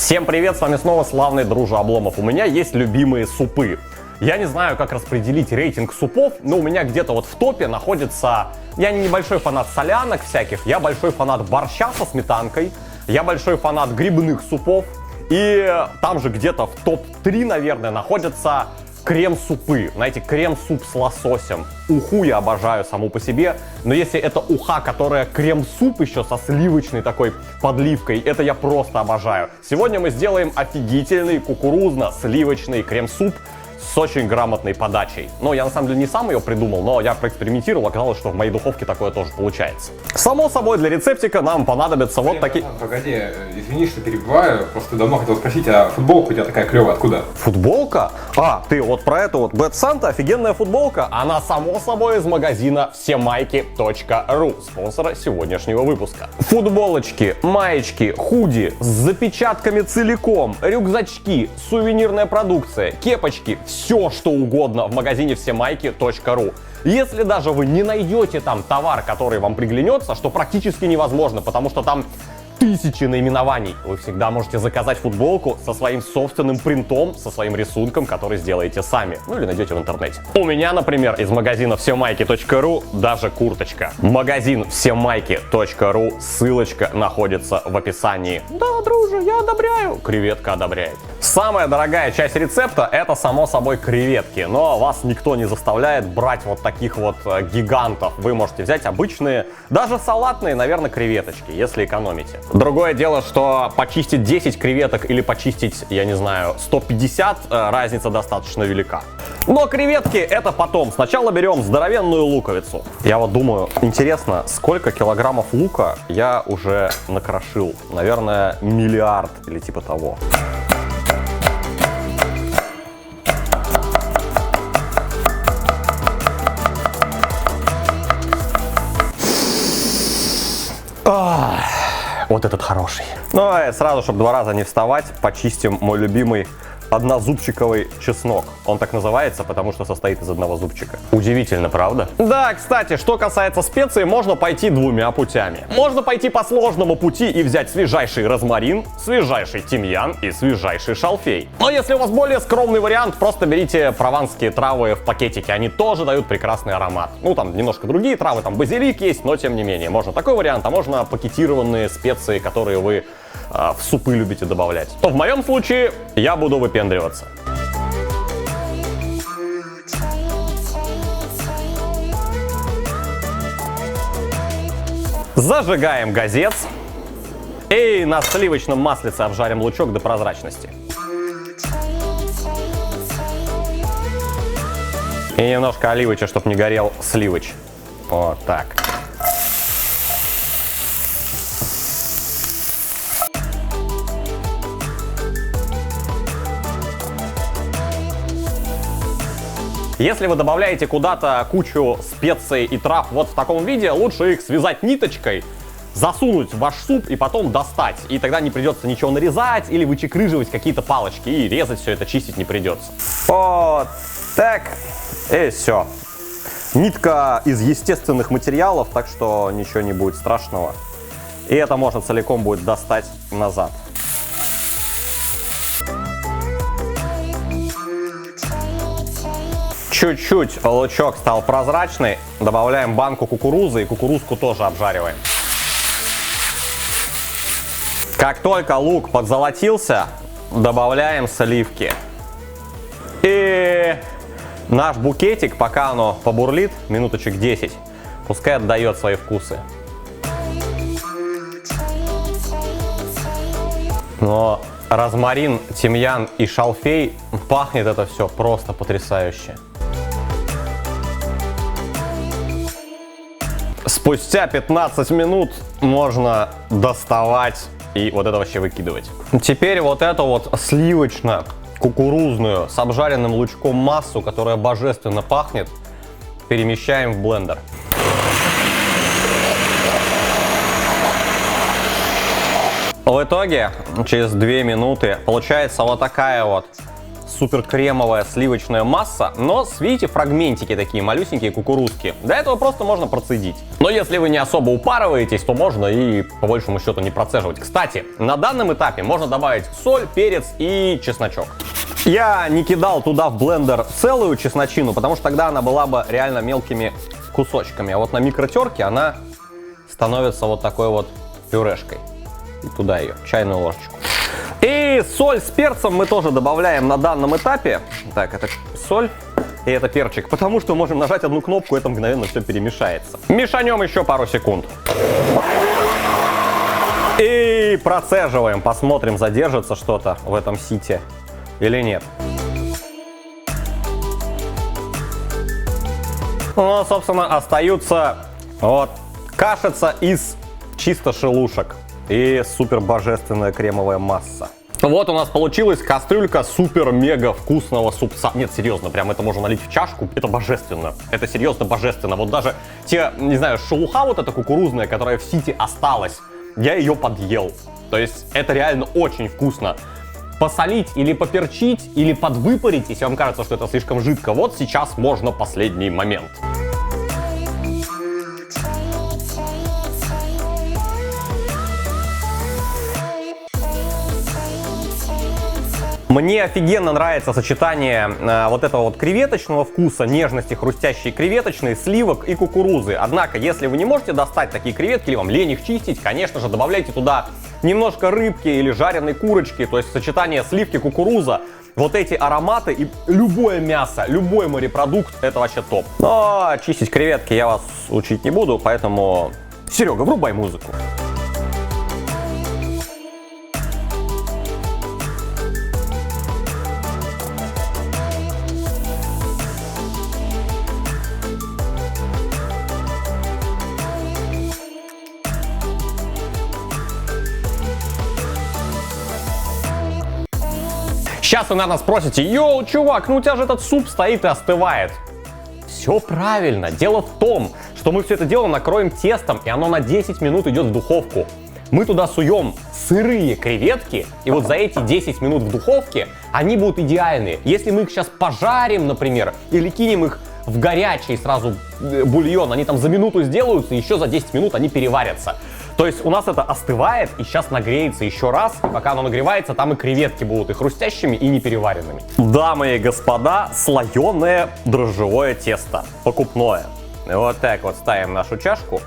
Всем привет, с вами снова славный дружа Обломов. У меня есть любимые супы. Я не знаю, как распределить рейтинг супов, но у меня где-то вот в топе находится... Я не небольшой фанат солянок всяких, я большой фанат борща со сметанкой, я большой фанат грибных супов. И там же где-то в топ-3, наверное, находятся крем-супы. Знаете, крем-суп с лососем. Уху я обожаю саму по себе, но если это уха, которая крем-суп еще со сливочной такой подливкой, это я просто обожаю. Сегодня мы сделаем офигительный кукурузно-сливочный крем-суп с очень грамотной подачей. Но я на самом деле не сам ее придумал, но я проэкспериментировал, оказалось, что в моей духовке такое тоже получается. Само собой, для рецептика нам понадобятся вот такие... Погоди, извини, что перебиваю, просто давно хотел спросить, а футболка у тебя такая клевая, откуда? Футболка? А, ты вот про эту вот Bad Santa, офигенная футболка. Она, само собой, из магазина всемайки.ру, спонсора сегодняшнего выпуска. Футболочки, маечки, худи с запечатками целиком, рюкзачки, сувенирная продукция, кепочки, все что угодно в магазине всемайки.ру. Если даже вы не найдете там товар, который вам приглянется, что практически невозможно, потому что там тысячи наименований, вы всегда можете заказать футболку со своим собственным принтом, со своим рисунком, который сделаете сами, ну или найдете в интернете. У меня, например, из магазина всемайки.ру даже курточка. Магазин всемайки.ру, ссылочка находится в описании. Да, друже, я одобряю. Креветка одобряет. Самая дорогая часть рецепта — это, само собой, креветки, но вас никто не заставляет брать вот таких вот гигантов. Вы можете взять обычные, даже салатные, наверное, креветочки, если экономите. Другое дело, что почистить 10 креветок или почистить, я не знаю, 150, разница достаточно велика. Но креветки это потом. Сначала берем здоровенную луковицу. Я вот думаю, интересно, сколько килограммов лука я уже накрошил? Наверное, миллиард или типа того. Вот этот хороший. Ну и сразу, чтобы два раза не вставать, почистим мой любимый однозубчиковый чеснок. Он так называется, потому что состоит из одного зубчика. Удивительно, правда? Да, кстати, что касается специй, можно пойти двумя путями. Можно пойти по сложному пути и взять свежайший розмарин, свежайший тимьян и свежайший шалфей. Но если у вас более скромный вариант, просто берите прованские травы в пакетике. Они тоже дают прекрасный аромат. Ну, там немножко другие травы, там базилик есть, но тем не менее. Можно такой вариант, а можно пакетированные специи, которые вы в супы любите добавлять. То в моем случае я буду выпендриваться. Зажигаем газец и на сливочном маслице обжарим лучок до прозрачности. И немножко оливоча, чтобы не горел сливоч. Вот так. Если вы добавляете куда-то кучу специй и трав вот в таком виде, лучше их связать ниточкой, засунуть в ваш суп и потом достать. И тогда не придется ничего нарезать или вычекрыживать какие-то палочки. И резать все это, чистить не придется. Вот так. И все. Нитка из естественных материалов, так что ничего не будет страшного. И это можно целиком будет достать назад. Чуть-чуть лучок стал прозрачный, добавляем банку кукурузы и кукурузку тоже обжариваем. Как только лук подзолотился, добавляем сливки. И наш букетик, пока оно побурлит, минуточек 10, пускай отдает свои вкусы. Но розмарин, тимьян и шалфей, пахнет это все просто потрясающе. Спустя 15 минут можно доставать и вот это вообще выкидывать. Теперь вот эту вот сливочно-кукурузную с обжаренным лучком массу, которая божественно пахнет, перемещаем в блендер. В итоге через 2 минуты получается вот такая вот супер кремовая сливочная масса, но видите, фрагментики такие малюсенькие, кукурузки. До этого просто можно процедить. Но если вы не особо упарываетесь, то можно и по большему счету не процеживать. Кстати, на данном этапе можно добавить соль, перец и чесночок. Я не кидал туда в блендер целую чесночину, потому что тогда она была бы реально мелкими кусочками. А вот на микротерке она становится вот такой вот пюрешкой. И туда ее, чайную ложечку. И соль с перцем мы тоже добавляем на данном этапе. Так, это соль и это перчик, потому что можем нажать одну кнопку, это мгновенно все перемешается. Мешанем еще пару секунд. И процеживаем, посмотрим, задержится что-то в этом сите или нет. Ну, собственно, остаются вот кашица из чисто шелушек и супер божественная кремовая масса. Вот у нас получилась кастрюлька супер-мега вкусного супца. Нет, серьезно, прям это можно налить в чашку, это божественно. Это серьезно божественно. Вот даже те, не знаю, шелуха вот эта кукурузная, которая в сите осталась, я ее подъел. То есть это реально очень вкусно. Посолить или поперчить, или подвыпарить, если вам кажется, что это слишком жидко, вот сейчас можно последний момент. Мне офигенно нравится сочетание вот этого вот креветочного вкуса, нежности хрустящей креветочной, сливок и кукурузы. Однако, если вы не можете достать такие креветки или вам лень их чистить, конечно же, добавляйте туда немножко рыбки или жареной курочки, то есть сочетание сливки, кукуруза. Вот эти ароматы и любое мясо, любой морепродукт, это вообще топ. Но чистить креветки я вас учить не буду, поэтому, Серега, врубай музыку. Сейчас вы, наверное, спросите: йоу, чувак, ну у тебя же этот суп стоит и остывает. Все правильно. Дело в том, что мы все это дело накроем тестом, и оно на 10 минут идет в духовку. Мы туда суем сырые креветки, и вот за эти 10 минут в духовке они будут идеальные. Если мы их сейчас пожарим, например, или кинем их в горячий сразу бульон, они там за минуту сделаются, и еще за 10 минут они переварятся. То есть у нас это остывает и сейчас нагреется еще раз. И пока оно нагревается, там и креветки будут и хрустящими, и не переваренными. Дамы и господа, слоеное дрожжевое тесто. Покупное. Вот так вот ставим нашу чашку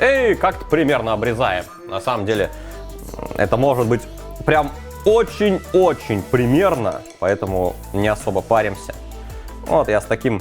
и как-то примерно обрезаем. На самом деле это может быть прям очень-очень примерно, поэтому не особо паримся. Вот я с таким,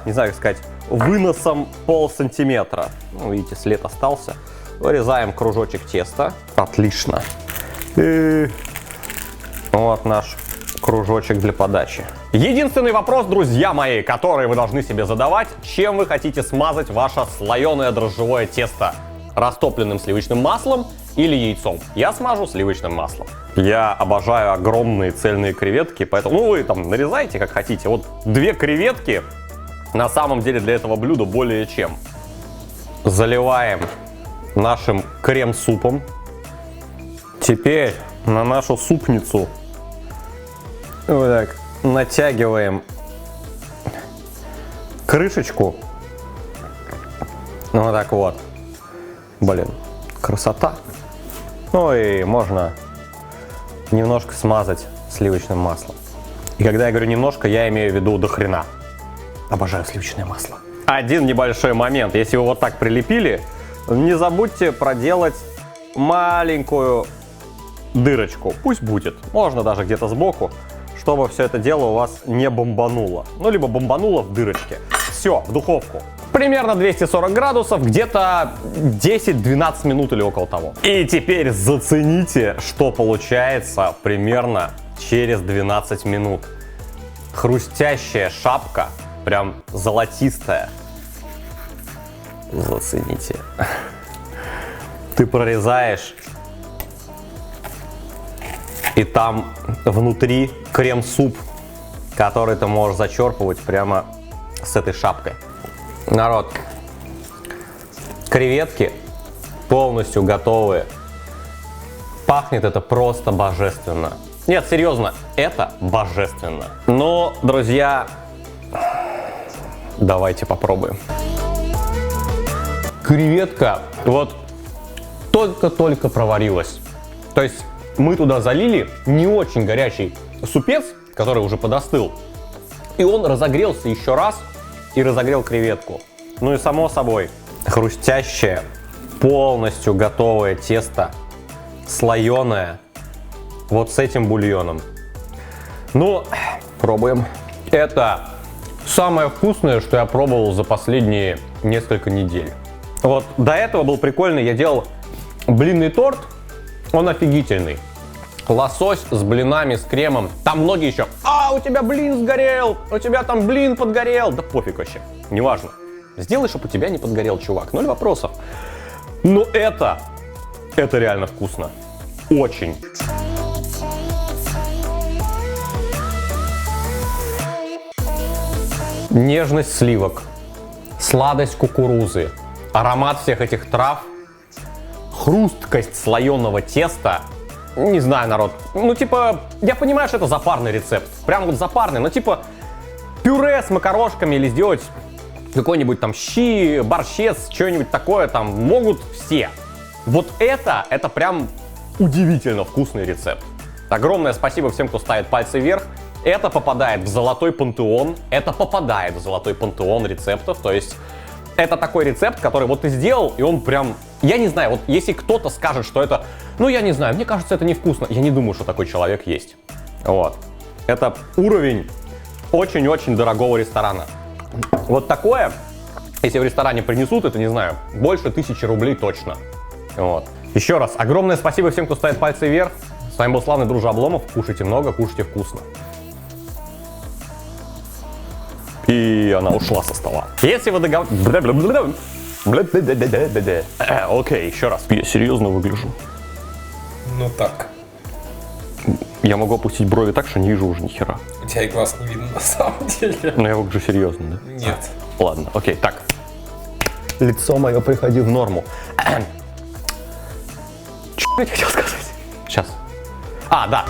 не знаю как сказать, выносом полсантиметра. Ну, видите, след остался. Вырезаем кружочек теста. Отлично. И вот наш кружочек для подачи. Единственный вопрос, друзья мои, который вы должны себе задавать: чем вы хотите смазать ваше слоеное дрожжевое тесто? Растопленным сливочным маслом или яйцом? Я смажу сливочным маслом. Я обожаю огромные цельные креветки, поэтому, ну, вы там нарезайте как хотите. Вот 2 креветки на самом деле для этого блюда более чем. Заливаем нашим крем-супом. Теперь на нашу супницу вот так натягиваем крышечку. Вот так вот. Блин, красота. Ну и можно немножко смазать сливочным маслом. И когда я говорю немножко, я имею в виду до хрена. Обожаю сливочное масло. Один небольшой момент. Если вы вот так прилепили, не забудьте проделать маленькую дырочку. Пусть будет. Можно даже где-то сбоку, чтобы все это дело у вас не бомбануло. Ну, либо бомбануло в дырочке. Все, в духовку. Примерно 240 градусов, где-то 10-12 минут или около того. И теперь зацените, что получается примерно через 12 минут. Хрустящая шапка, прям золотистая. Зацените. Ты прорезаешь, и там внутри крем-суп, который ты можешь зачерпывать прямо с этой шапкой. Народ, креветки полностью готовые. Пахнет это просто божественно. Нет, серьезно, это божественно. Но, друзья, давайте попробуем. Креветка вот только-только проварилась. То есть мы туда залили не очень горячий супец, который уже подостыл. И он разогрелся еще раз и разогрел креветку. Ну и само собой, хрустящее, полностью готовое тесто, слоеное, вот с этим бульоном. Ну, пробуем. Это самое вкусное, что я пробовал за последние несколько недель. Вот до этого был прикольный, я делал блинный торт, он офигительный. Лосось с блинами, с кремом. Там многие еще: а, у тебя блин сгорел, у тебя там блин подгорел. Да пофиг вообще, неважно. Сделай, чтобы у тебя не подгорел, чувак, 0 вопросов. Но это реально вкусно. Очень. Нежность сливок, сладость кукурузы, аромат всех этих трав, хрусткость слоеного теста. Не знаю, народ. Ну, типа, я понимаю, что это запарный рецепт. Прям вот запарный, но типа пюре с макарошками или сделать какой-нибудь там щи, борщец, что-нибудь такое там могут все. Вот это прям удивительно вкусный рецепт. Огромное спасибо всем, кто ставит пальцы вверх. Это попадает в золотой пантеон. Это попадает в золотой пантеон рецептов. То есть это такой рецепт, который вот ты сделал, и он прям... Я не знаю, вот если кто-то скажет, что это... Ну, я не знаю, мне кажется, это невкусно. Я не думаю, что такой человек есть. Вот. Это уровень очень-очень дорогого ресторана. Вот такое, если в ресторане принесут, это, не знаю, больше 1000 рублей точно. Вот. Еще раз, огромное спасибо всем, кто ставит пальцы вверх. С вами был славный дружа Обломов. Кушайте много, кушайте вкусно. И она ушла со стола. Если вы договариваетесь... Окей, еще раз. Я серьезно выгляжу. Ну так. Я могу опустить брови так, что не вижу уже ни хера. У тебя и глаз не видно на самом деле. Но я выгляжу серьезно, да? Нет. Ладно, окей, так. Лицо мое приходи в норму. Что я хотел сказать? Сейчас. А, да.